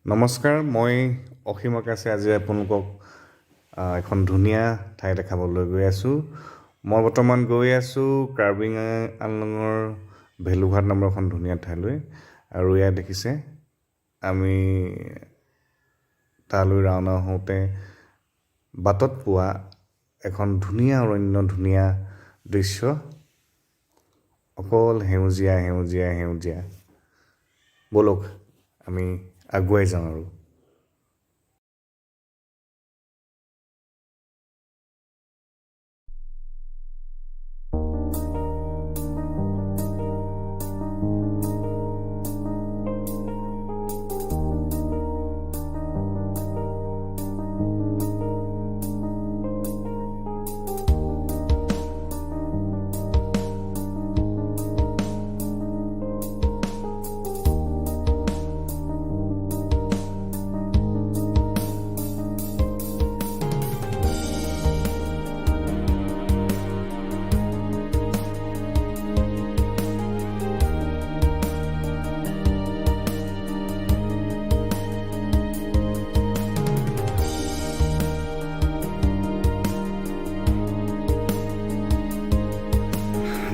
নমস্কাৰ, মই অসীম আকাশে আজি আপোনালোকক এখন ধুনীয়া ঠাই দেখাবলৈ গৈ আছোঁ। মই বৰ্তমান গৈ আছোঁ কাৰ্বি আংলঙৰ ভেলুঘাট নামৰ এখন ধুনীয়া ঠাইলৈ। আৰু ইয়াত দেখিছে আমি তালৈ ৰাওনা হওঁতে বাটত পোৱা এখন ধুনীয়া অৰণ্য, ধুনীয়া দৃশ্য, অকল সেউজীয়া সেউজীয়া সেউজীয়া। ব'লক আমি আগুৱাই যাওঁ আৰু।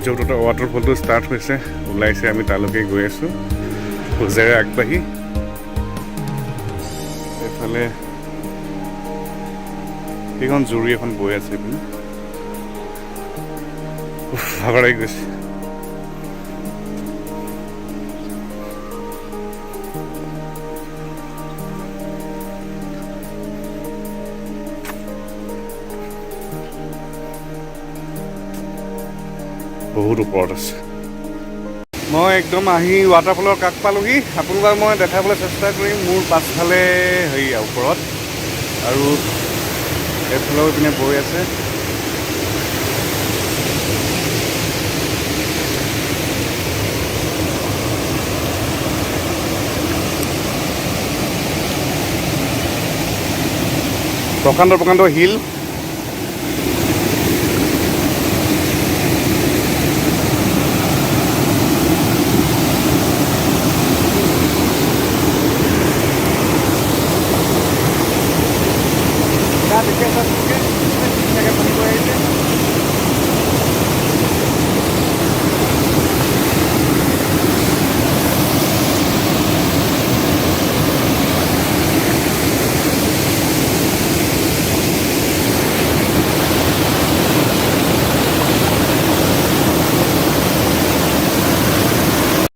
য'ত ৱাটাৰফলটো ষ্টাৰ্ট হৈছে, ওলাইছে, আমি তালৈকে গৈ আছোঁ খোজেৰে আগবাঢ়ি। এইফালে সেইখন জুৰি এখন বৈ আছে, এইপিনে ভাগৰ লাগি গৈছে। বহুত ওপৰত আছে। মই একদম আহি ৱাটাৰফলৰ কাষ পালোহি। আপোনালোকক মই দেখাবলৈ চেষ্টা কৰিম। মোৰ পাছফালে ওপৰত আৰু এইফালেও পিনে বৈ আছে। প্ৰকাণ্ড প্ৰকাণ্ড শিল।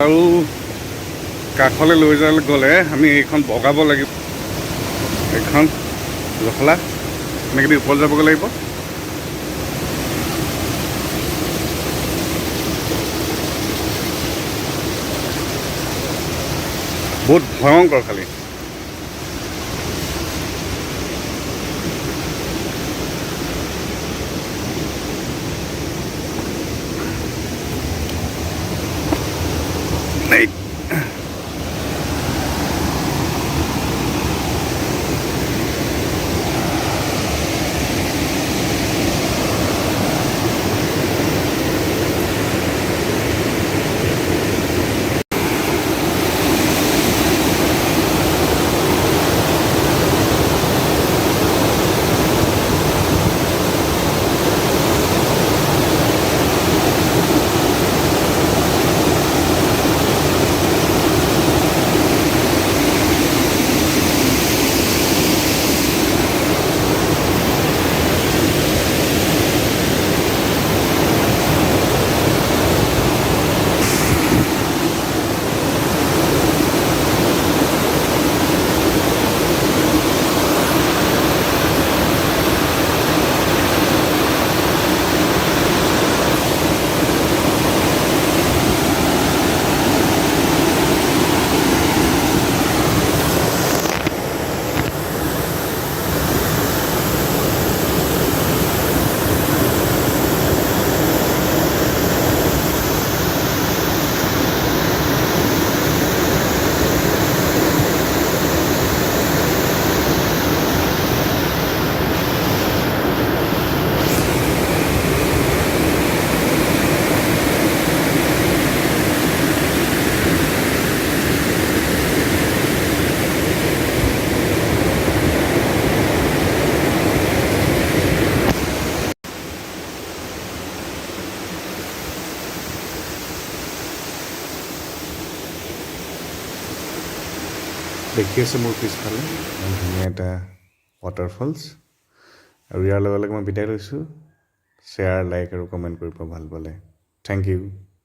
আৰু কাষলৈ লৈ যোৱালৈ গ'লে আমি এইখন বগাব লাগিব, এইখন জখলা এনেকৈ দি ওপৰত যাবগৈ লাগিব। বহুত ভয়ংকৰ খালি। দেখি আছে মোৰ পিছফালে ইমান ধুনীয়া এটা ৱাটাৰফলছ আৰু ইয়াৰ লগে লগে মই বিদায় লৈছোঁ শ্বেয়াৰ লাইক আৰু কমেণ্ট কৰিব ভাল পালে থেংক ইউ